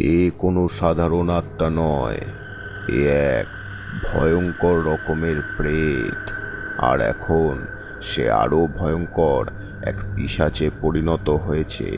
এ কোনো সাধারণ আত্মা নয়, এ এক ভয়ঙ্কর রকমের প্রেত। আর এখন সে আরো ভয়ঙ্কর এক পিশাচে পরিণত হয়েছে।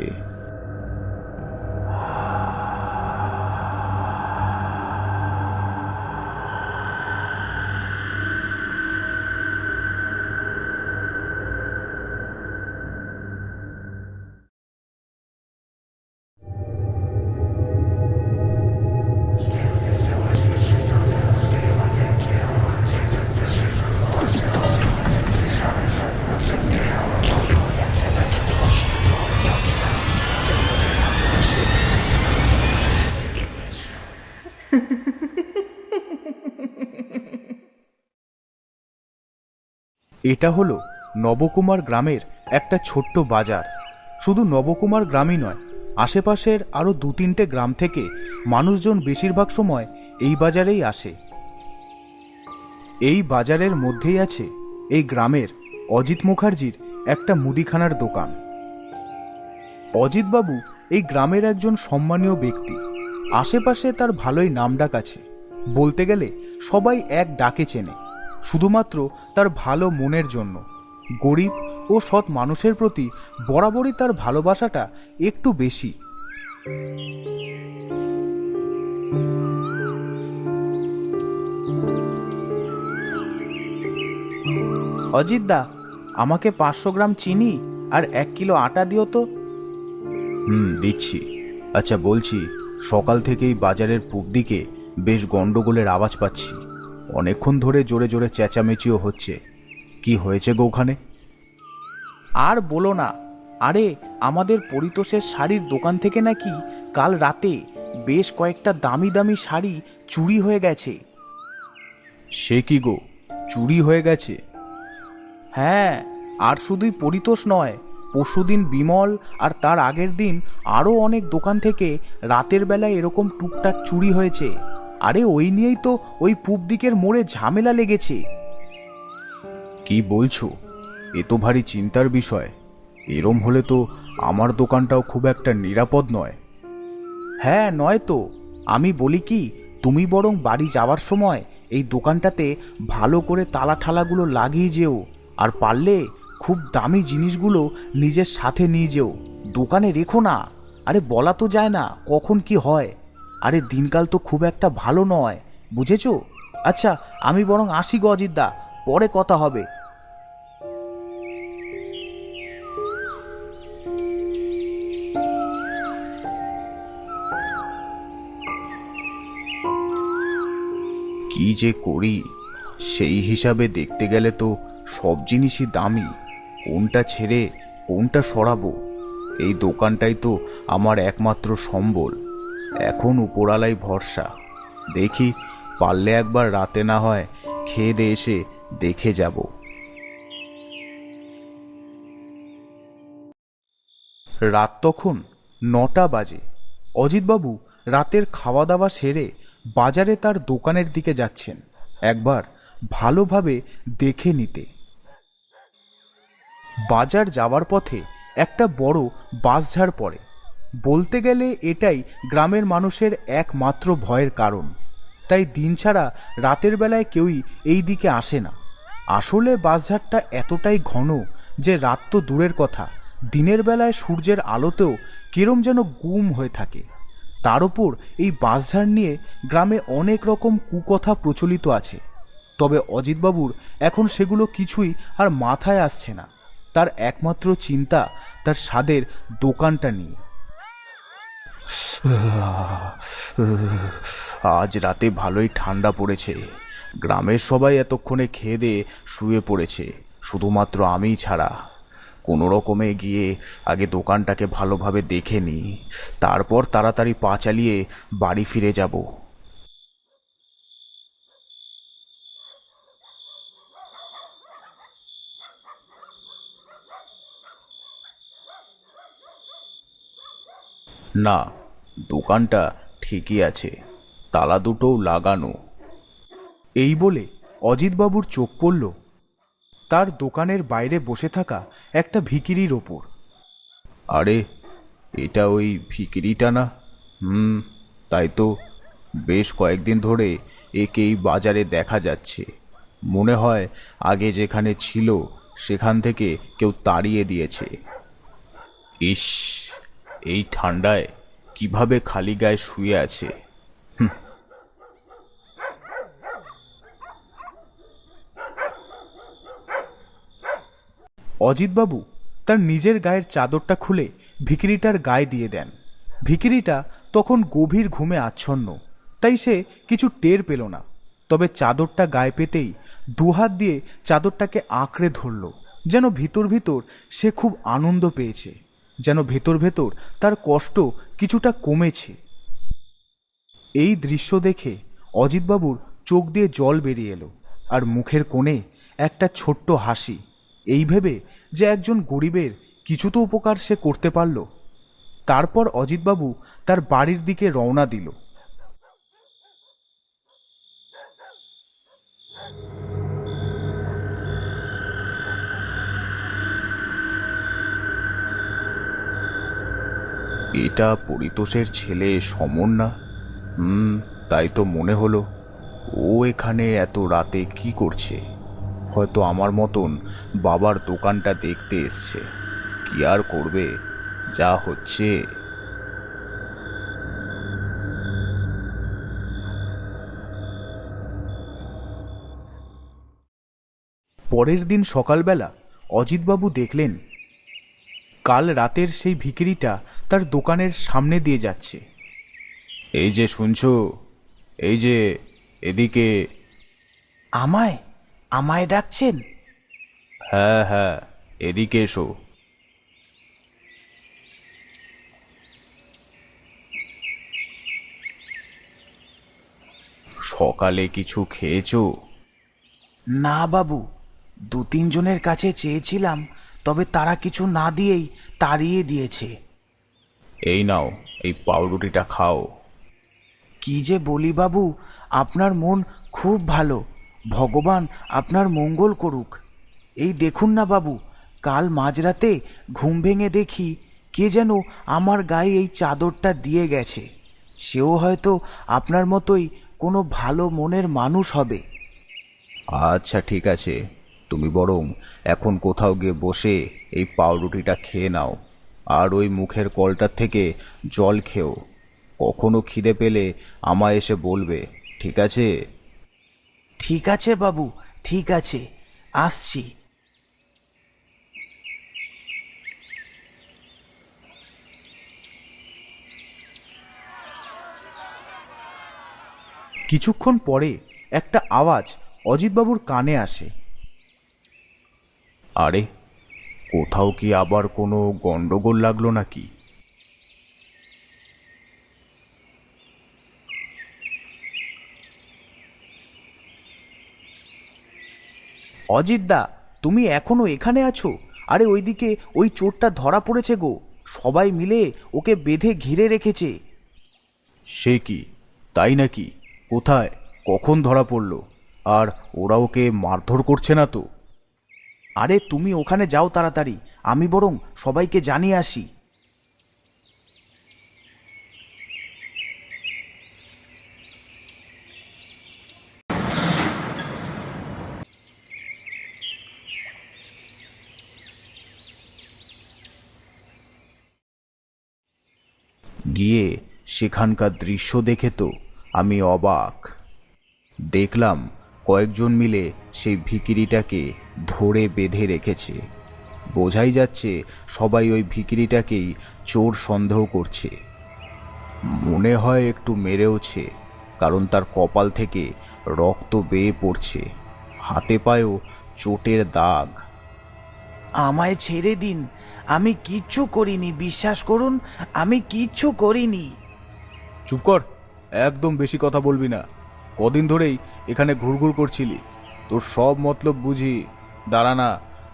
এটা হলো নবকুমার গ্রামের একটা ছোট্ট বাজার। শুধু নবকুমার গ্রামই নয়, আশেপাশের আরও 2-3টে গ্রাম থেকে মানুষজন বেশিরভাগ সময় এই বাজারেই আসে। এই বাজারের মধ্যেই আছে এই গ্রামের অজিত মুখার্জির একটা মুদিখানার দোকান। অজিতবাবু এই গ্রামের একজন সম্মানীয় ব্যক্তি। আশেপাশে তার ভালোই নামডাক আছে। বলতে গেলে সবাই এক ডাকে চেনে, শুধুমাত্র তার ভালো মনের জন্য। গরিব ও সৎ মানুষের প্রতি বরাবরই তার ভালোবাসাটা একটু বেশি। অজিতদা, আমাকে 500 গ্রাম চিনি আর 1 কিলো আটা দিও তো। দিচ্ছি। আচ্ছা, বলছি, সকাল থেকেই বাজারের পূব দিকে বেশ গন্ডগোলের আওয়াজ পাচ্ছি। অনেকক্ষণ ধরে জোরে জোরে চেঁচামেচিও হচ্ছে। কি হয়েছে গো ওখানে? আর বলো না, আরে আমাদের পরিতোষের শাড়ির দোকান থেকে নাকি কাল রাতে বেশ কয়েকটা দামি দামি শাড়ি চুরি হয়ে গেছে। সে কি গো, চুরি হয়ে গেছে? হ্যাঁ, আর শুধুই পরিতোষ নয়, পরশুদিন বিমল আর তার আগের দিন আরও অনেক দোকান থেকে রাতের বেলায় এরকম টুকটাক চুরি হয়েছে। আরে ওই নিয়েই তো ওই পূব দিকের মোড়ে ঝামেলা লেগেছে। কি বলছো? এ তো ভারী চিন্তার বিষয়। এরম হলে তো আমার দোকানটাও খুব একটা নিরাপদ নয়। হ্যাঁ, নয় তো। আমি বলি কি, তুমি বরং বাড়ি যাওয়ার সময় এই দোকানটাতে ভালো করে তালা ঠালাগুলো লাগিয়ে যেও, আর পারলে খুব দামি জিনিসগুলো নিজের সাথে নিয়ে যেও। দোকানে রেখো না। আরে বলা তো যায় না কখন কি হয়। আরে দিনকাল তো খুব একটা ভালো নয়, বুঝেছো? আচ্ছা, আমি বরং আসি গো অজিতদা, পরে কথা হবে। কি যে করি, সেই হিসাবে দেখতে গেলে তো সব জিনিসই দামি। কোনটা ছেড়ে কোনটা সরাবো? এই দোকানটাই তো আমার একমাত্র সম্বল। এখন উপরালাই ভরসা। দেখি, পারলে একবার রাতে না হয় খেয়ে দিয়ে এসে দেখে যাব। রাত তখন 9টা বাজে। অজিতবাবু রাতের খাওয়া দাওয়া সেরে বাজারে তার দোকানের দিকে যাচ্ছেন একবার ভালোভাবে দেখে নিতে। বাজার যাওয়ার পথে একটা বড় বাঁশঝাড় পড়ে। বলতে গেলে এটাই গ্রামের মানুষের একমাত্র ভয়ের কারণ। তাই দিন ছাড়া রাতের বেলায় কেউই এই দিকে আসে না। আসলে বাঁশঝাড়টা এতটাই ঘন যে রাত তো দূরের কথা, দিনের বেলায় সূর্যের আলোতেও কিরম যেন গুম হয়ে থাকে। তার উপর এই বাঁশঝাড় নিয়ে গ্রামে অনেক রকম কুকথা প্রচলিত আছে। তবে অজিতবাবুর এখন সেগুলো কিছুই আর মাথায় আসছে না। তার একমাত্র চিন্তা তার স্বাদের দোকানটা নিয়ে। আজ রাতে ভালোই ঠান্ডা পড়েছে। গ্রামের সবাই এতক্ষণে খেয়ে দিয়ে শুয়ে পড়েছে, শুধুমাত্র আমিই ছাড়া। কোনো রকমে গিয়ে আগে দোকানটাকে ভালোভাবে দেখে নিই, তারপর তাড়াতাড়ি পা চালিয়ে বাড়ি ফিরে যাব। না, দোকানটা ঠিকই আছে, তালা দুটোও লাগানো। এই বলে অজিতবাবুর চোখ পড়ল তার দোকানের বাইরে বসে থাকা একটা ভিখিরির ওপর। আরে, এটা ওই ভিখিরিটা না? তাই তো বেশ কয়েকদিন ধরে একেই বাজারে দেখা যাচ্ছে। মনে হয় আগে যেখানে ছিল সেখান থেকে কেউ তাড়িয়ে দিয়েছে। ইস, এই ঠান্ডায় কিভাবে খালি গায়ে শুয়ে আছে। অজিতবাবু তার নিজের গায়ের চাদরটা খুলে ভিখিরিটার গায়ে দিয়ে দেন। ভিখিরিটা তখন গভীর ঘুমে আচ্ছন্ন, তাই সে কিছু টের পেল না। তবে চাদরটা গায়ে পেতেই দুহাত দিয়ে চাদরটাকে আঁকড়ে ধরল, যেন ভিতর ভিতর সে খুব আনন্দ পেয়েছে, যেন ভেতর ভেতর তার কষ্ট কিছুটা কমেছে। এই দৃশ্য দেখে অজিতবাবুর চোখ দিয়ে জল বেরিয়ে এলো, আর মুখের কোণে একটা ছোট্ট হাসি, এই ভেবে যে একজন গরিবের কিছু তো উপকার সে করতে পারল। তারপর অজিতবাবু তার বাড়ির দিকে রওনা দিল। এটা পরিতোষের ছেলে সমন না? তাই তো মনে হলো। ও এখানে এত রাতে কি করছে? হয়তো আমার মতন বাবার দোকানটা দেখতে এসছে। কি আর করবে, যা হচ্ছে। পরের দিন সকালবেলা অজিতবাবু দেখলেন কাল রাতের সেই ভিখিরিটা তার দোকানের সামনে দিয়ে যাচ্ছে। এই যে শুনছো, এই যে এদিকে। আমায় আমায় ডাকছেন? হ্যাঁ হ্যাঁ, এদিকে এসো। সকালে কিছু খেয়েছো? না বাবু, 2-3 জনের কাছে চেয়েছিলাম, তবে তারা কিছু না দিয়েই তাড়িয়ে দিয়েছে। এই নাও, এই পাউরুটিটা খাও। কি যে বলি বাবু, আপনার মন খুব ভালো, ভগবান আপনার মঙ্গল করুক। এই দেখুন না বাবু, কাল মাঝরাতে ঘুম ভেঙে দেখি কে যেন আমার গায়ে এই চাদরটা দিয়ে গেছে। সেও হয়তো আপনার মতোই কোনো ভালো মনের মানুষ হবে। আচ্ছা ঠিক আছে, তুমি বরং এখন কোথাও গিয়ে বসে এই পাউরুটিটা খেয়ে নাও, আর ওই মুখের কলটার থেকে জল খেও। কখনো খিদে পেলে আমায় এসে বলবে, ঠিক আছে? ঠিক আছে বাবু, ঠিক আছে, আসছি। কিছুক্ষণ পরে একটা আওয়াজ অজিতবাবুর কানে আসে। আরে, কোথাও কি আবার কোনো গন্ডগোল লাগলো নাকি? অজিতদা, তুমি এখনো এখানে আছো? আরে ওইদিকে ওই চোরটা ধরা পড়েছে গো, সবাই মিলে ওকে বেঁধে ঘিরে রেখেছে। সে কি, তাই নাকি? কোথায়, কখন ধরা পড়লো? আর ওরা ওকে মারধর করছে না তো? আরে তুমি ওখানে যাও তাড়াতাড়ি, আমি বরং সবাইকে জানিয়ে আসি। গিয়ে সেখানকার দৃশ্য দেখে তো আমি অবাক। দেখলাম কয়েকজন মিলে সেই ভিখিরিটাকে ধরে বেঁধে রেখেছে। বোঝাই যাচ্ছে সবাই ওই ভিখিরিটাকেই চোর সন্দেহ করছে। মনে হয় একটু মেরেওছে, কারণ তার কপাল থেকে রক্ত বেয়ে পড়ছে, হাতে পায়েও চোটের দাগ। আমায় ছেড়ে দিন, আমি কিচ্ছু করিনি, বিশ্বাস করুন, আমি কিচ্ছু করিনি। চুপ কর, একদম বেশি কথা বলবি না। কদিন ধরেই এখানে ঘুরঘুর করছিলি, তোর সব মতলব বুঝি। দাঁড়া না,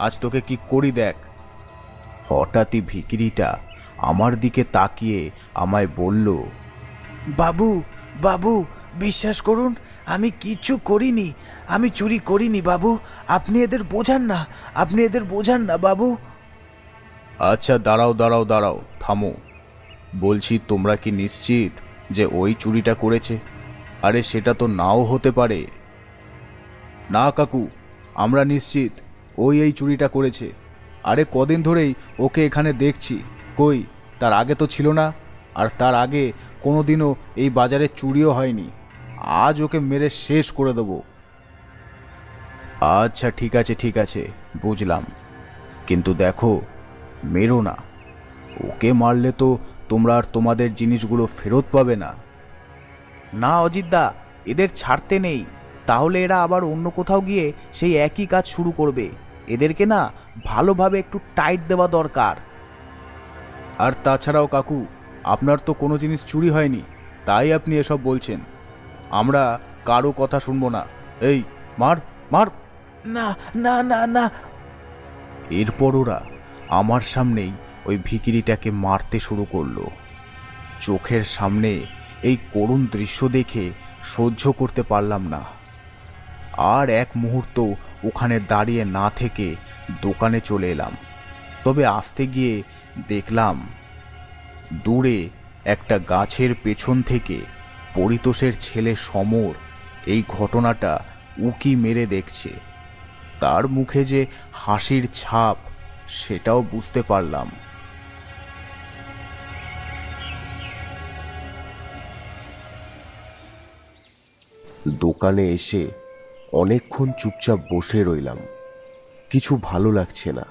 আজ তোকে কি করি দেখ। হঠাৎই ভিখিরিটা আমার দিকে তাকিয়ে আমায় বলল, বাবু বাবু, বিশ্বাস করুন, আমি কিচ্ছু করিনি, আমি চুরি করিনি বাবু, আপনি এদের বোঝান না, আপনি এদের বোঝান না বাবু। আচ্ছা দাঁড়াও দাঁড়াও দাঁড়াও, থামো। বলছি তোমরা কি নিশ্চিত যে ওই চুরিটা করেছে? আরে সেটা তো নাও হতে পারে। না কাকু, আমরা নিশ্চিত ওই এই চুরিটা করেছে। আরে কদিন ধরেই ওকে এখানে দেখছি। কই, তার আগে তো ছিল না। আর তার আগে কোনো দিনও এই বাজারে চুরিও হয়নি। আজ ওকে মেরে শেষ করে দেবো। আচ্ছা ঠিক আছে ঠিক আছে, বুঝলাম, কিন্তু দেখো, মেরো না। ওকে মারলে তো তোমরা আর তোমাদের জিনিসগুলো ফেরত পাবে না। না অজিতদা, এদের ছাড়তে নেই, তাহলে এরা আবার অন্য কোথাও গিয়ে সেই একই কাজ শুরু করবে। এদেরকে না ভালোভাবে একটু টাইট দেওয়া দরকার। আর তাছাড়াও কাকু, আপনার তো কোনো জিনিস চুরি হয়নি, তাই আপনি এসব বলছেন। আমরা কারো কথা শুনবো না। এই, মার মার। না না না না। এরপর ওরা আমার সামনেই ওই ভিখিরিটাকে মারতে শুরু করলো। চোখের সামনে এই করুণ দৃশ্য দেখে সহ্য করতে পারলাম না। আর এক মুহূর্ত ওখানে দাঁড়িয়ে না থেকে দোকানে চলে এলাম। তবে আসতে গিয়ে দেখলাম দূরে একটা গাছের পেছন থেকে পরিতোষের ছেলে সমর এই ঘটনাটা উকি মেরে দেখছে। তার মুখে যে হাসির ছাপ, সেটাও বুঝতে পারলাম। দোকানে এসে অনেকক্ষণ চুপচাপ বসে রইলাম। কিছু ভালো লাগছে না।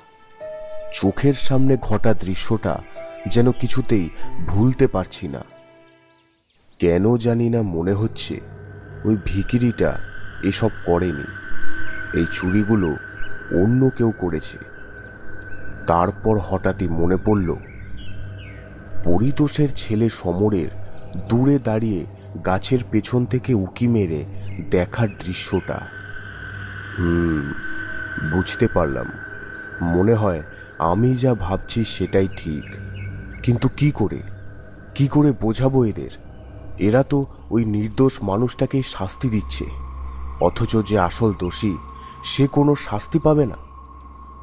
চোখের সামনে ঘটা দৃশ্যটা যেন কিছুতেই ভুলতে পারছি না। কেন জানি না মনে হচ্ছে ওই ভিখিরিটা এসব করেনি। এই চুরিগুলো অন্য কেউ করেছে। তারপর হঠাৎই মনে পড়ল পরিতোষের ছেলে সমরের দূরে দাঁড়িয়ে গাছের পেছন থেকে উকি মেরে দেখার দৃশ্যটা। বুঝতে পারলাম। মনে হয় আমি যা ভাবছি সেটাই ঠিক। কিন্তু কি করে বোঝাবো এদের? এরা তো ওই নির্দোষ মানুষটাকেই শাস্তি দিচ্ছে, অথচ যে আসল দোষী সে কোনো শাস্তি পাবে না।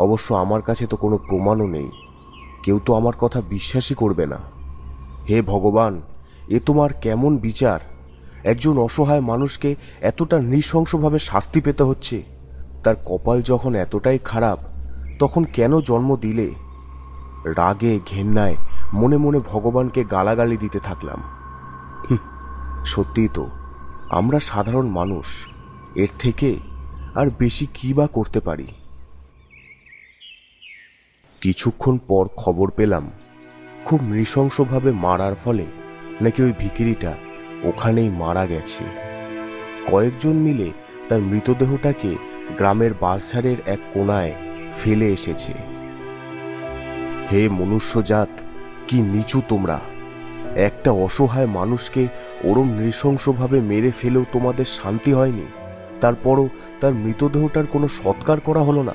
অবশ্য আমার কাছে তো কোনো প্রমাণও নেই। কেউ তো আমার কথা বিশ্বাসই করবে না। হে ভগবান, এ তোমার কেমন বিচার? একজন অসহায় মানুষকে এতটা নৃশংসভাবে শাস্তি পেতে হচ্ছে। তার কপাল যখন এতটাই খারাপ, তখন কেন জন্ম দিলে? রাগে ঘেন্নায় মনে মনে ভগবানকে গালাগালি দিতে থাকলাম। সত্যিই তো, আমরা সাধারণ মানুষ, এর থেকে আর বেশি কী বা করতে পারি? কিছুক্ষণ পর খবর পেলাম খুব নৃশংসভাবে মারার ফলে নাকি ওই ভিখিরিটা ওখানেই মারা গেছে। কয়েকজন মিলে তার মৃতদেহটাকে গ্রামের বাঁশঝাড়ের এক কোণায় ফেলে এসেছে। হে মনুষ্যজাত, কি নিচু তোমরা! একটা অসহায় মানুষকে ওরম নৃশংসভাবে মেরে ফেলেও তোমাদের শান্তি হয়নি। তারপরও তার মৃতদেহটার কোনো সৎকার করা হলো না।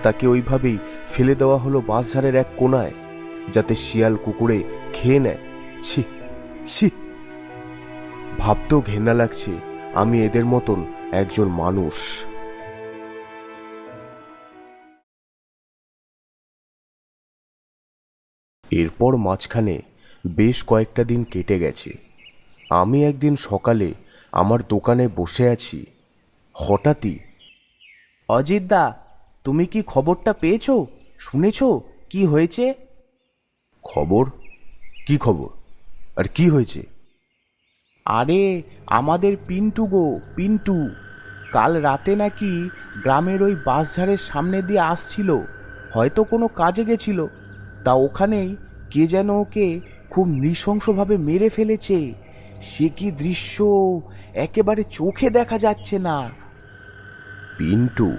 তাকে ওইভাবেই ফেলে দেওয়া হলো বাঁশঝাড়ের এক কোণায়, যাতে শিয়াল কুকুরে খেয়ে নেয়। ছি ছি, ভাবতেও ঘেন্না লাগছে আমি এদের মতন একজন মানুষ। এরপর মাঝখানে বেশ কয়েকটা দিন কেটে গেছে। আমি একদিন সকালে আমার দোকানে বসে আছি। হঠাৎই, অজিতদা, তুমি কি খবরটা পেয়েছো? শুনেছো কি হয়েছে? খবর? কি খবর? আর কি হয়েছে? আরে আমাদের পিন্টু গো, পিন্টু কাল রাতে নাকি গ্রামের ওই বাঁশঝাড়ের সামনে দিয়ে আসছিল, হয়তো কোনো কাজে গেছিল। তা ওখানেই কে যেন ওকে খুব নৃশংসভাবে মেরে ফেলেছে। সে কি দৃশ্য, একেবারে চোখে দেখা যাচ্ছে না। পিন্টু?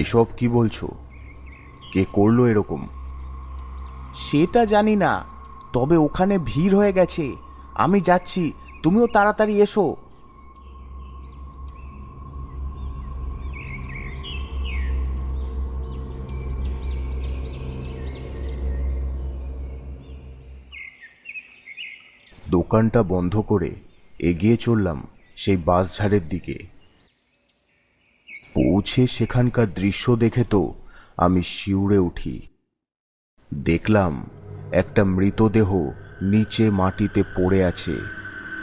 এসব কি বলছো? কে করলো এরকম? সেটা জানি না, তবে ওখানে ভিড় হয়ে গেছে। আমি যাচ্ছি, তুমিও তাড়াতাড়ি এসো। দোকানটা বন্ধ করে এগিয়ে চললাম সেই বাঁশঝাড়ের দিকে। পৌঁছে পৌঁছে সেখানকার দৃশ্য দেখে তো আমি শিউরে উঠি। দেখলাম একটা মৃতদেহ নিচে মাটিতে পড়ে আছে।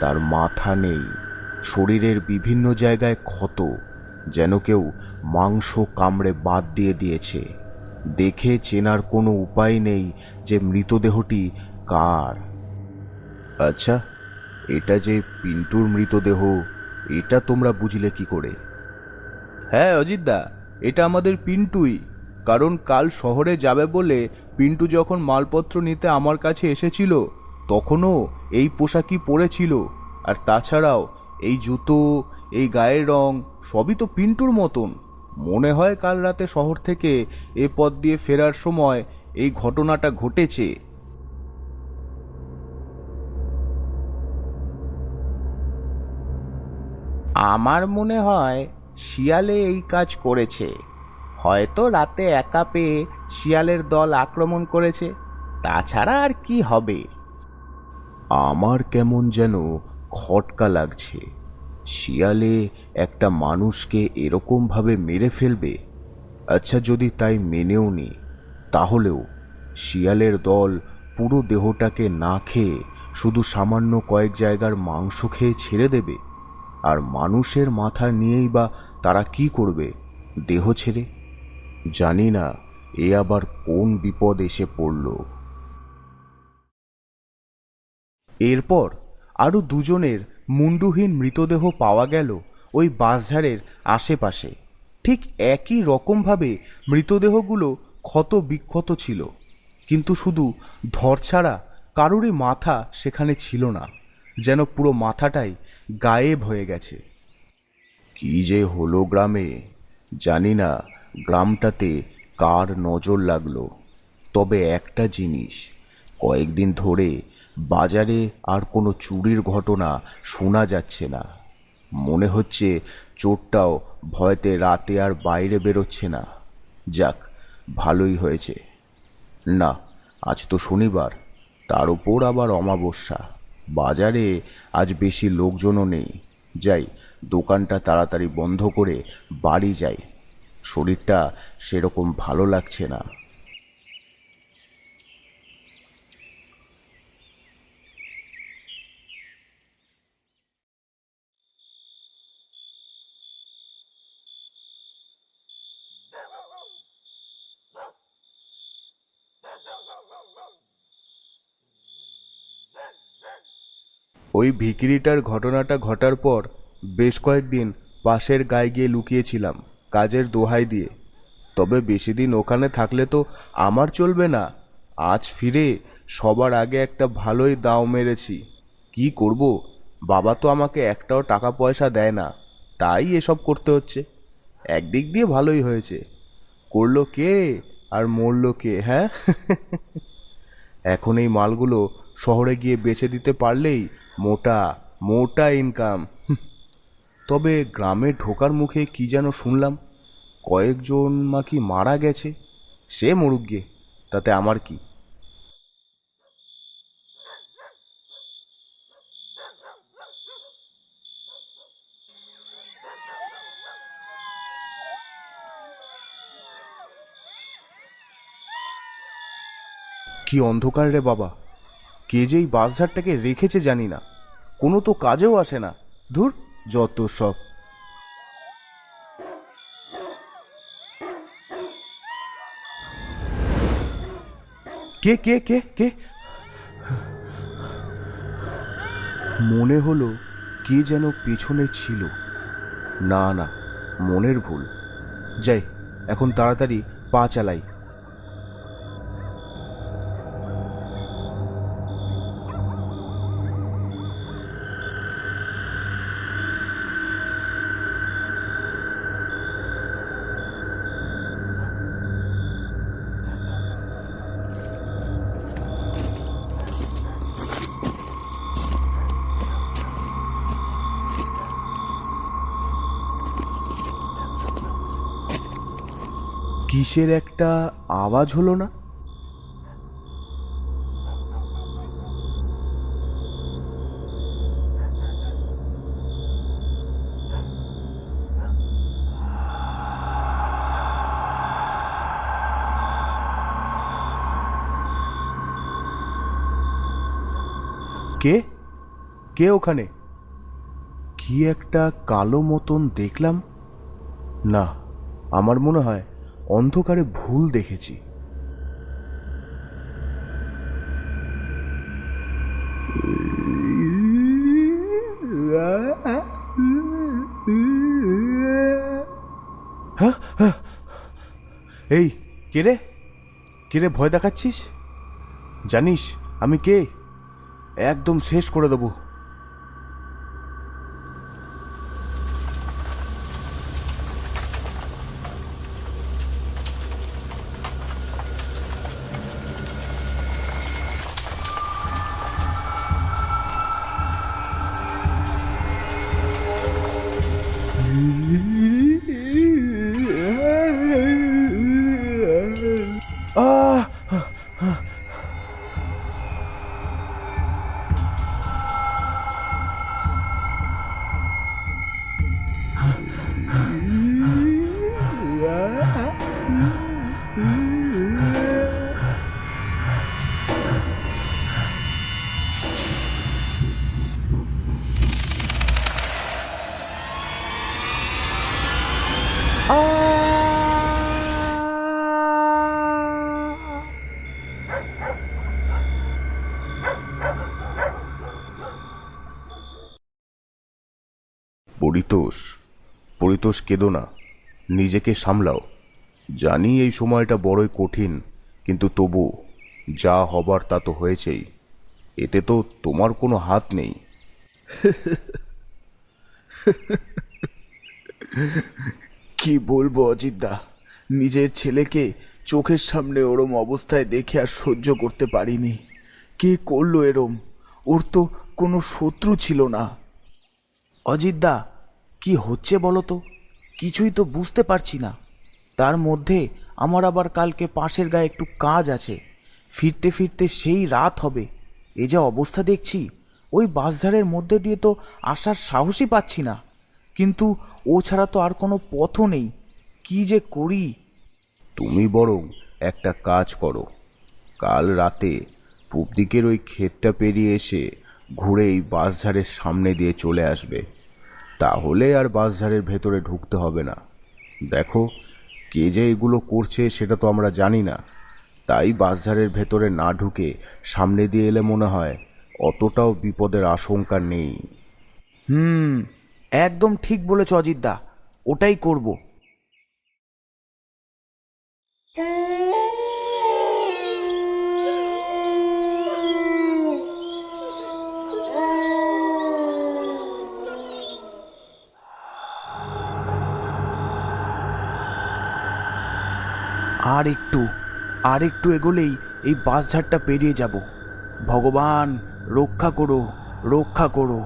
তার মাথা নেই, শরীরের বিভিন্ন জায়গায় ক্ষত, যেন কেউ মাংস কামড়ে বাদ দিয়ে দিয়েছে। দেখে চেনার কোনো উপায় নেই যে মৃতদেহটি কার। আচ্ছা, এটা যে পিন্টুর মৃতদেহ, এটা তোমরা বুঝলে কি করে? হ্যাঁ অজিতদা, এটা আমাদের পিন্টুই। কারণ কাল শহরে যাবে বলে পিন্টু যখন মালপত্র নিতে আমার কাছে এসেছিল তখনও এই পোশাকই পরেছিল। আর তাছাড়াও এই জুতো, এই গায়ের রং সবই তো পিন্টুর মতন। মনে হয় কাল রাতে শহর থেকে এ পথ দিয়ে ফেরার সময় এই ঘটনাটা ঘটেছে। আমার মনে হয় শিয়ালে এই কাজ করেছে। হয়তো রাতে একা পেয়ে শিয়ালের দল আক্রমণ করেছে, তাছাড়া আর কি হবে। আমার কেমন যেন খটকা লাগছে। শিয়ালে একটা মানুষকে এরকমভাবে মেরে ফেলবে? আচ্ছা, যদি তাই মেনেও নি, তাহলেও শিয়ালের দল পুরো দেহটাকে না খেয়ে শুধু সামান্য কয়েক জায়গার মাংস খেয়ে ছেড়ে দেবে? আর মানুষের মাথা নিয়েই বা তারা কি করবে দেহ ছেড়ে? জানি না এ আবার কোন বিপদ এসে পড়ল। এরপর আরও দুজনের মুন্ডুহীন মৃতদেহ পাওয়া গেল ওই বাঁশঝাড়ের আশেপাশে। ঠিক একই রকমভাবে মৃতদেহগুলো ক্ষত বিক্ষত ছিল, কিন্তু শুধু ধর ছাড়া কারোরই মাথা সেখানে ছিল না, যেন পুরো মাথাটাই গায়েব হয়ে গেছে। কি যে হলো গ্রামে, জানি না গ্রামটাতে কার নজর লাগলো। তবে একটা জিনিস, কয়েকদিন ধরে বাজারে আর কোনো চুরির ঘটনা শোনা যাচ্ছে না। মনে হচ্ছে চোরটাও ভয়তে রাতে আর বাইরে বেরোচ্ছে না। যাক, ভালোই হয়েছে। না, আজ তো শনিবার, তার উপর আবার অমাবস্যা। বাজারে আজ বেশি লোকজনও নেই। যাই, দোকানটা তাড়াতাড়ি বন্ধ করে বাড়ি যাই। শরীরটা সেরকম ভালো লাগছে না। ওই ভিখিরিটার ঘটনাটা ঘটার পর বেশ কয়েকদিন পাশের গায়ে গিয়ে লুকিয়েছিলাম কাজের দোহাই দিয়ে। তবে বেশি দিন ওখানে থাকলে তো আমার চলবে না। আজ ফিরে সবার আগে একটা ভালোই দাও মেরেছি। কি করব, বাবা তো আমাকে একটাও টাকা পয়সা দেয় না, তাই এসব করতে হচ্ছে। একদিক দিয়ে ভালোই হয়েছে, করলো কে আর মরলো কে, হ্যাঁ? এখন এই মালগুলো শহরে গিয়ে বেচে দিতে পারলেই মোটা মোটা ইনকাম। তবে গ্রামে ঢোকার মুখে কি যেন শুনলাম, কয়েকজন নাকি মারা গেছে। সে মরুক গে, তাতে আমার কি। কি অন্ধকার রে বাবা! কে যে এই বাঁশঝাড়টাকে রেখেছে জানি না, কোনো তো কাজেও আসে না। ধুর, যত সব। কে কে কে কে? মনে হলো কে যেন পেছনে ছিল। না না, মনের ভুল। যাই, এখন তাড়াতাড়ি পা চালাই। কিসের একটা আওয়াজ হলো না? কে কে ওখানে? কি একটা কালো মতন দেখলাম। না, আমার মনে হয় অন্ধকারে ভুল দেখেছি। এই কে রে? কে রে ভয় দেখাচ্ছিস? জানিস আমি কে? একদম শেষ করে দেবো। আহ পরিতোষ, পরিতোষ, কেঁদো না, নিজেকে সামলাও। জানি এই সময়টা বড়ই কঠিন, কিন্তু তবু যা হবার তা তো হয়েছেই। এতে তো তোমার কোনো হাত নেই। কি বলবো অজিতদা, নিজের ছেলেকে চোখের সামনে ওরম অবস্থায় দেখে আর সহ্য করতে পারিনি। কে করলো এরম? ওর তো কোনো শত্রু ছিল না। অজিতদা, কি হচ্ছে বলো তো? কিছুই তো বুঝতে পারছি না। তার মধ্যে আমার আবার কালকে পাশের গায়ে একটু কাজ আছে। ফিরতে ফিরতে সেই রাত হবে। এ যা অবস্থা দেখছি, ওই বাঁশঝাড়ের মধ্যে দিয়ে তো আসার সাহসই পাচ্ছি না। কিন্তু ও ছাড়া তো আর কোনো পথও নেই। কি যে করি! তুমি বরং একটা কাজ করো, কাল রাতে পূব দিকের ওই ক্ষেতটা পেরিয়ে এসে ঘুরে এই বাঁশঝাড়ের সামনে দিয়ে চলে আসবে। তাহলে আর বাঁশঝাড়ের ভেতরে ঢুকতে হবে না। দেখো, কে যে এগুলো করছে সেটা তো আমরা জানি না, তাই বাঁশঝাড়ের ভেতরে না ঢুকে সামনে দিয়ে এলে মনে হয় অতটাও বিপদের আশঙ্কা নেই। একদম ঠিক বলেছ অজিতদা, ওটাই করব। আর একটু এগোলেই এই বাঁশঝাড়টা পেরিয়ে যাব। ভগবান রক্ষা করো, রক্ষা করো।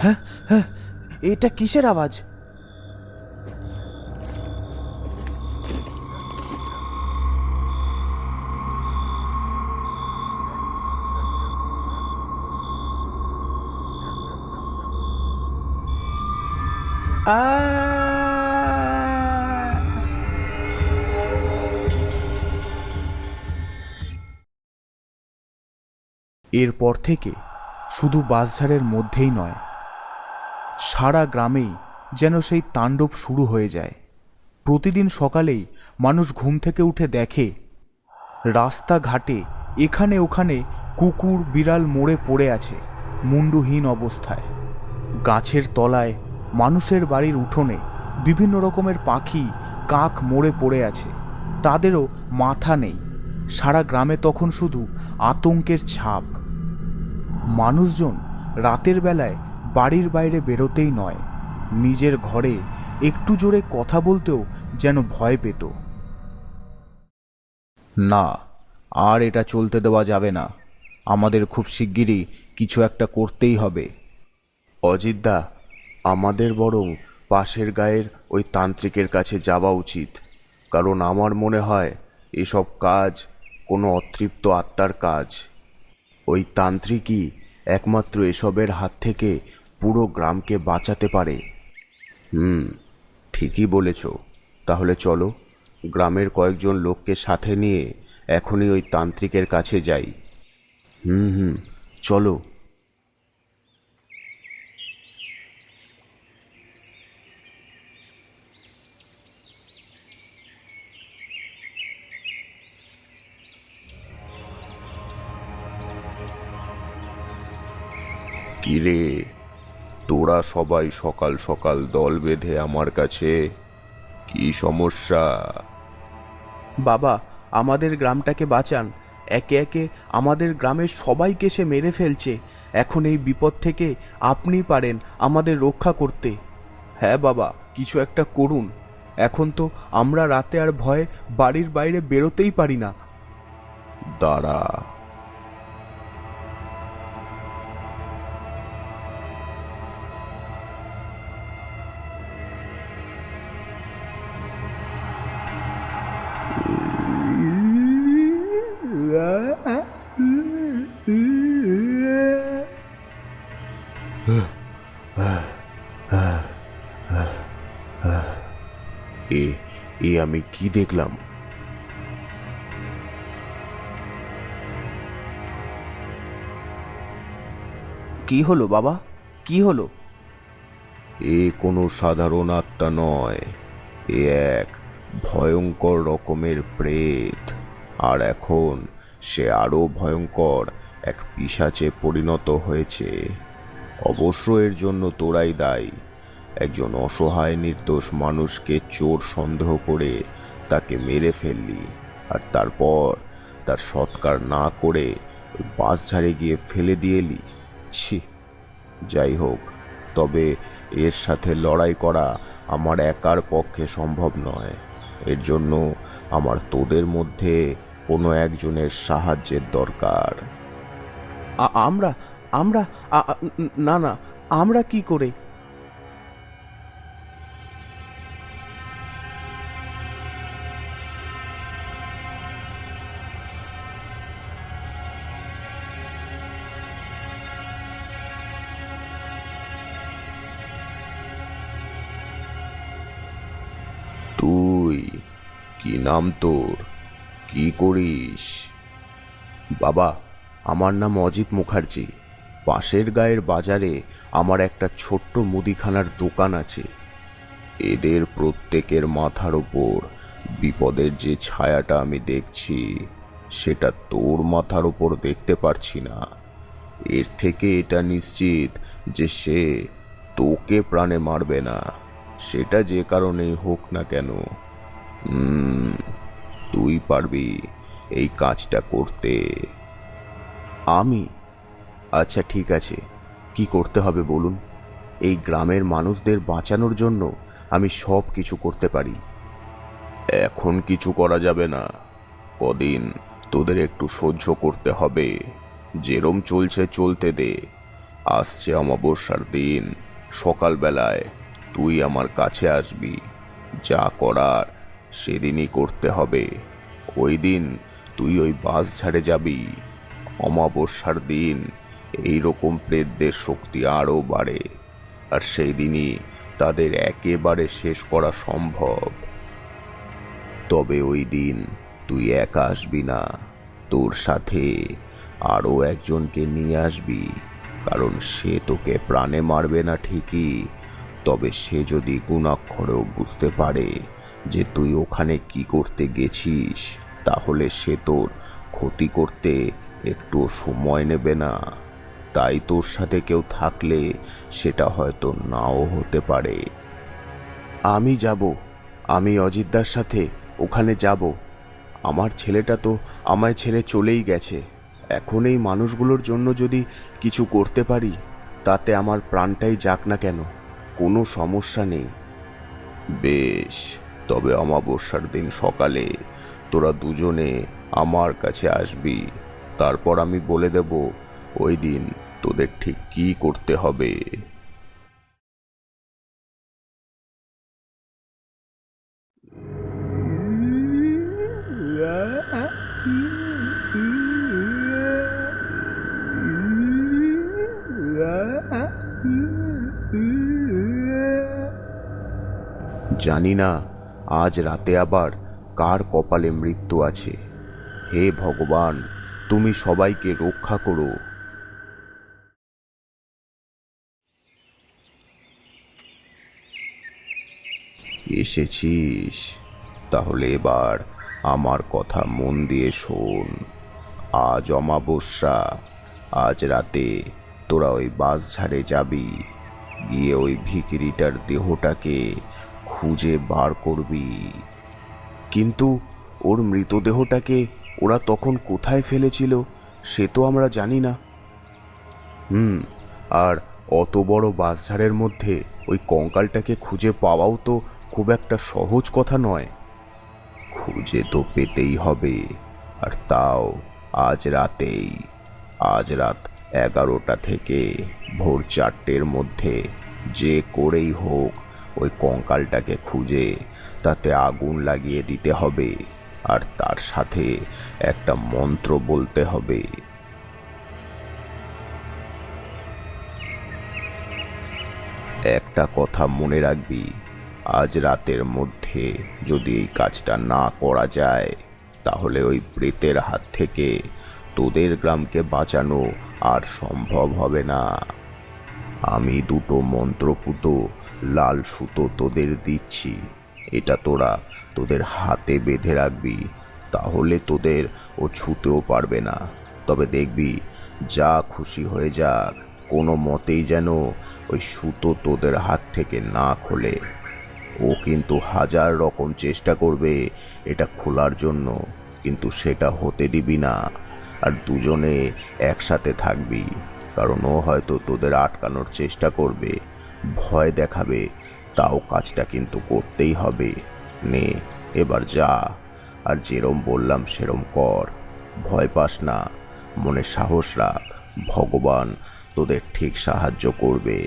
হ্যাঁ হ্যাঁ, এটা কিসের আওয়াজ? এরপর থেকে শুধু বাঁশঝাড়ের মধ্যেই নয়, সারা গ্রামেই যেন সেই তাণ্ডব শুরু হয়ে যায়। প্রতিদিন সকালেই মানুষ ঘুম থেকে উঠে দেখে রাস্তাঘাটে এখানে ওখানে কুকুর বিড়াল মরে পড়ে আছে মুন্ডুহীন অবস্থায়। গাছের তলায়, মানুষের বাড়ির উঠোনে বিভিন্ন রকমের পাখি, কাক মরে পড়ে আছে, তাদেরও মাথা নেই। সারা গ্রামে তখন শুধু আতঙ্কের ছাপ। মানুষজন রাতের বেলায় বাড়ির বাইরে বেরোতেই নয়, নিজের ঘরে একটু জোরে কথা বলতেও যেন ভয় পেত। না, আর এটা চলতে দেওয়া যাবে না। আমাদের খুব শিগগিরই কিছু একটা করতেই হবে। অজিতদা, আমাদের বরং পাশের গায়ের ওই তান্ত্রিকের কাছে যাওয়া উচিত, কারণ আমার মনে হয় এসব কাজ কোনো অতৃপ্ত আত্মার কাজ। ওই তান্ত্রিকই একমাত্র এসবের হাত থেকে পুরো গ্রামকে বাঁচাতে পারে। ঠিকই বলেছ। তাহলে চলো, গ্রামের কয়েকজন লোককে সাথে নিয়ে এখনই ওই তান্ত্রিকের কাছে যাই। চলো। কিরে, তোরা সবাই সকাল সকাল দল বেঁধে আমার কাছে, কি সমস্যা? বাবা, আমাদের গ্রামটাকে বাঁচান। একে একে আমাদের গ্রামের সবাইকে সে মেরে ফেলছে। এখন এই বিপদ থেকে আপনি পারেন আমাদের রক্ষা করতে। হ্যাঁ বাবা, কিছু একটা করুন। এখন তো আমরা রাতে আর ভয়ে বাড়ির বাইরে বেরোতেই পারি না। দাঁড়া। এ এ আমি কি দেখলাম? কি হলো বাবা, কি হলো? এ কোনো সাধারণ আত্মা নয়, এ এক ভয়ঙ্কর রকমের প্রেত। আর এখন সে আরো ভয়ঙ্কর এক পিশাচে পরিণত হয়েছে। অবশ্য এর জন্য তোরাই দায়ী। একজন অসহায় নির্দোষ মানুষকে চোর সন্দেহ করে তাকে মেরে ফেললি, আর তারপর তার সৎকার না করে ওই বাঁশঝাড়ে গিয়ে ফেলে দিয়েলি। ছি! যাই হোক, তবে এর সাথে লড়াই করা আমার একার পক্ষে সম্ভব নয়। এর জন্য আমার তোদের মধ্যে কোনো একজনের সাহায্যের দরকার। আমরা আমরা না না, আমরা কি করে? তুই কি নাম তোর? কি করিস? বাবা, আমার নাম অজিত মুখার্জি। পাশের গায়ের বাজারে আমার একটা ছোট্ট মুদিখানার দোকান আছে। এদের প্রত্যেকের মাথার ওপর বিপদের যে ছায়াটা আমি দেখছি, সেটা তোর মাথার ওপর দেখতে পারছি না। এর থেকে এটা নিশ্চিত যে সে তোকে প্রাণে মারবে না, সেটা যে কারণেই হোক না কেন। তুই পারবি এই কাজটা করতে। আমি? আচ্ছা ঠিক আছে, কি করতে হবে বলুন। এই গ্রামের মানুষদের বাঁচানোর জন্য আমি সব কিছু করতে পারি। এখন কিছু করা যাবে না, কদিন তোদের একটু সহ্য করতে হবে। যেরম চলছে চলতে দে। আসছে অমাবস্যার দিন সকালবেলায় তুই আমার কাছে আসবি। যা করার সেদিনই করতে হবে। ওই দিন তুই ওই বাঁশঝাড়ে যাবি। অমাবস্যার দিন এই রকম প্রেতদের শক্তি আরও বাড়ে, আর সেই দিনই তাদের একেবারে শেষ করা সম্ভব। তবে ওই দিন তুই একা আসবি না, তোর সাথে আরও একজনকে নিয়ে আসবি। কারণ সে তোকে প্রাণে মারবে না ঠিকই, তবে সে যদি গুণাক্ষরেও বুঝতে পারে যে তুই ওখানে কি করতে গেছিস, তাহলে সে তোর ক্ষতি করতে একটু সময় নেবে না। তাই তোর সাথে কেউ থাকলে সেটা হয়তো নাও হতে পারে। আমি যাব, আমি অজিতদার সাথে ওখানে যাব। আমার ছেলেটা তো আমায় ছেড়ে চলেই গেছে। এখন এই মানুষগুলোর জন্য যদি কিছু করতে পারি, তাতে আমার প্রাণটাই যাক না কেন, কোনো সমস্যা নেই। বেশ, তবে অমাবস্যার দিন সকালে তোরা দুজনে আমার কাছে আসবি। তারপর আমি বলে দেব ওই দিন তোদের ঠিক কি করতে হবে। জানি না আজ রাতে আবার কার কপালে মৃত্যু আছে। হে ভগবান, তুমি সবাইকে রক্ষা করো। এসেছিস, তাহলে এবার আমার কথা মন দিয়ে শোন। আজ অমাবস্যা, আজ রাতে তোরা ওই বাঁশঝাড়ে যাবি, গিয়ে ওই ভিখিরিটার দেহটাকে খুঁজে বার করবি। কিন্তু ওর মৃতদেহটাকে ওরা তখন কোথায় ফেলেছিল সে তো আমরা জানি না। আর অত বড় বাঁশঝাড়ের মধ্যে ওই কঙ্কালটাকে খুঁজে পাওয়াও তো খুব একটা সহজ কথা নয়। খুঁজে তো পেতেই হবে, আর তাও আজ রাতেই। আজ রাত 11টা থেকে ভোর 4টের মধ্যে যে করেই হোক ওই কঙ্কালটাকে খুঁজে তাতে আগুন লাগিয়ে দিতে হবে, আর তার সাথে একটা মন্ত্র বলতে হবে। একটা কথা মনে রাখবি, আজ রাতের মধ্যে যদি এই কাজটা না করা যায় তাহলে ওই প্রেতের হাত থেকে তোদের গ্রামকে বাঁচানো আর সম্ভব হবে না। আমি 2টো মন্ত্রপুত লাল সুতো তোদের দিচ্ছি, এটা তোরা তোদের হাতে বেঁধে রাখবি, তাহলে তোদের ও ছুঁতেও পারবে না। তবে দেখবি যা খুশি হয়ে যাক, কোনো মতেই যেন ওই সুতো তোদের হাত থেকে না খোলে। ও কিন্তু 1000 রকম চেষ্টা করবে এটা খোলার জন্য, কিন্তু সেটা হতে দিবি না। আর দুজনে একসাথে থাকবি, কারণ ও হয়তো তোদের আটকানোর চেষ্টা করবে, ভয় দেখাবে, তাও কাজটা কিন্তু করতেই হবে। নে এবার যা, আর যেরম বললাম সেরম কর। ভয় পাস না, মনে সাহস রাখ, ভগবান তোদের ঠিক সাহায্য করবে।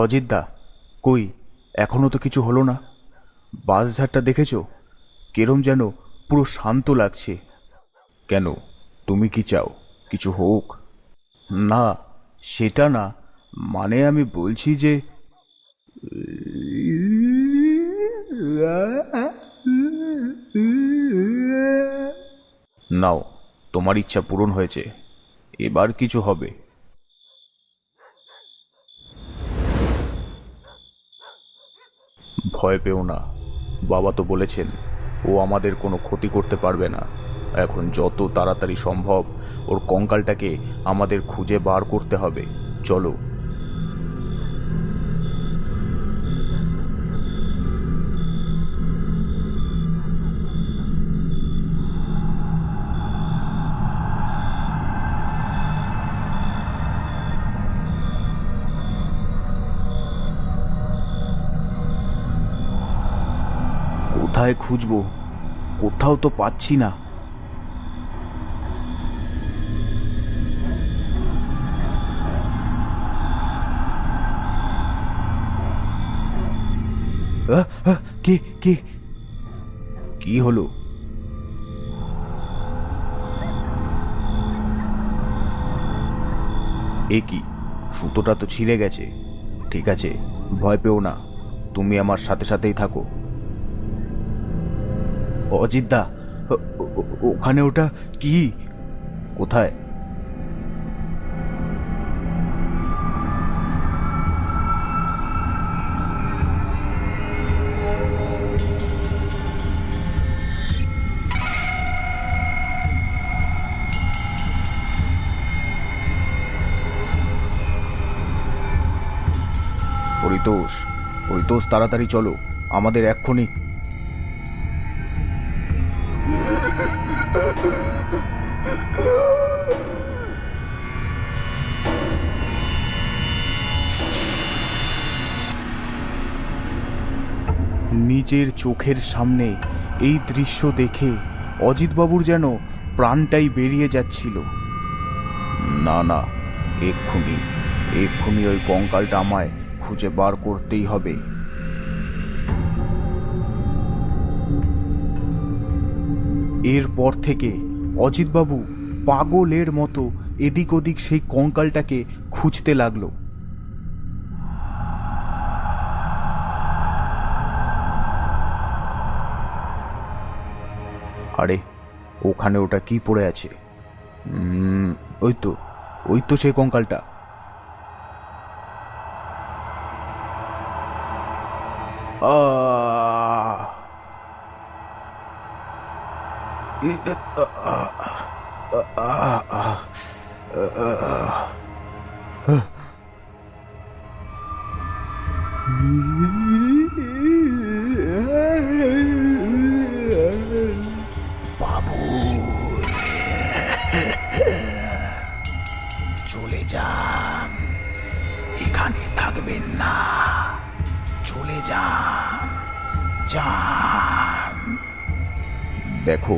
অজিতদা, কই এখনো তো কিছু হলো না? বাঁশঝাড়টা দেখেছো? কেরম যেন পুরো শান্ত লাগছে। কেন, তুমি কি চাও কিছু হোক? না, সেটা না, মানে আমি বলছি যে নাও, তোমার ইচ্ছা পূরণ হয়েছে, এবার কিছু হবে। ভয় পেও না, বাবা তো বলেছেন ও আমাদের কোনো ক্ষতি করতে পারবে না। এখন যত তাড়াতাড়ি সম্ভব ওর কঙ্কালটাকে আমাদের খুঁজে বার করতে হবে। চলো। কোথায় খুঁজবো? কোথাও তো পাচ্ছি না। কে কে? কি হলো? এ কি, সুতোটা তো ছিঁড়ে গেছে। ঠিক আছে, ভয় পেও না, তুমি আমার সাথে সাথেই থাকো। অজিতদা, ওখানে ওটা কি? কোথায়? পরিতোষ, পরিতোষ, তাড়াতাড়ি চলো, আমাদের এক্ষুনি। নিজের চোখের সামনে এই দৃশ্য দেখে অজিতবাবুর যেন প্রাণটাই বেরিয়ে যাচ্ছিল। না না, এক্ষুনি এক্ষুনি ওই কঙ্কালটা আমায় খুঁজে বার করতেই হবে। এরপর থেকে অজিতবাবু পাগলের মতো এদিক ওদিক সেই কঙ্কালটাকে খুঁজতে লাগলো। আরে, ওখানে ওটা কি পড়ে আছে? ওই তো, ওই তো সেই কঙ্কালটা। বাবু, চলে যান, এখানে থাকবেন না, চলে যান, যান। দেখো,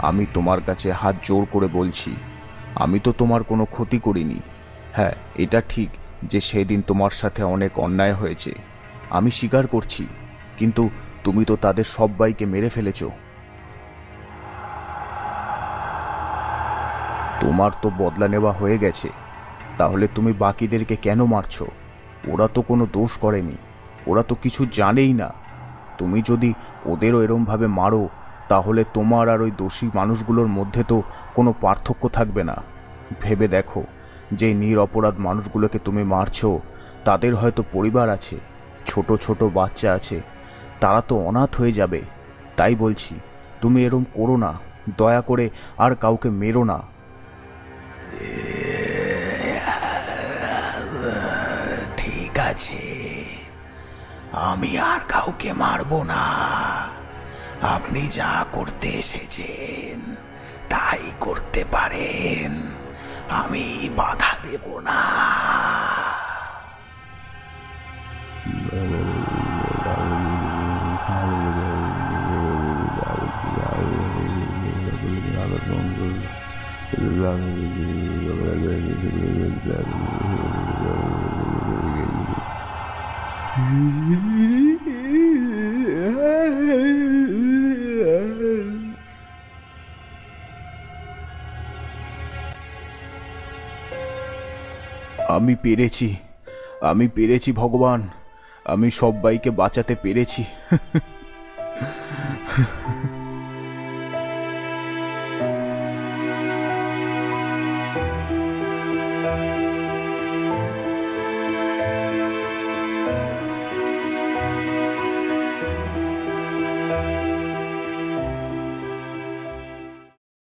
আমি তোমার কাছে হাত জোর করে বলছি, আমি তো তোমার কোনো ক্ষতি করিনি। হ্যাঁ, এটা ঠিক যে সেদিন তোমার সাথে অনেক অন্যায় হয়েছে, আমি স্বীকার করছি, কিন্তু তুমি তো তাদের সবাইকে মেরে ফেলেছো। তোমার তো বদলা নেওয়া হয়ে গেছে, তাহলে তুমি বাকিদেরকে কেন মারছো? ওরা তো কোনো দোষ করেনি, ওরা তো কিছু জানেই না। তুমি যদি ওদেরও এরমভাবে মারো, তাহলে তোমার আর ওই দোষী মানুষগুলোর মধ্যে তো কোনো পার্থক্য থাকবে না। ভেবে দেখো, যে নিরপরাধ মানুষগুলোকে তুমি মারছো, তাদের হয়তো পরিবার আছে, ছোট ছোট বাচ্চা আছে, তারা তো অনাথ হয়ে যাবে। তাই বলছি, তুমি এরম করো না, দয়া করে আর কাউকে মেরো না। ঠিক আছে, আমি আর কাউকে মারবো না। আপনি যা করতে এসেছেন তাই করতে পারেন, আমি বাধা দেব না। আমি পেরেছি, আমি পেরেছি ভগবান, আমি সবাইকে বাঁচাতে পেরেছি।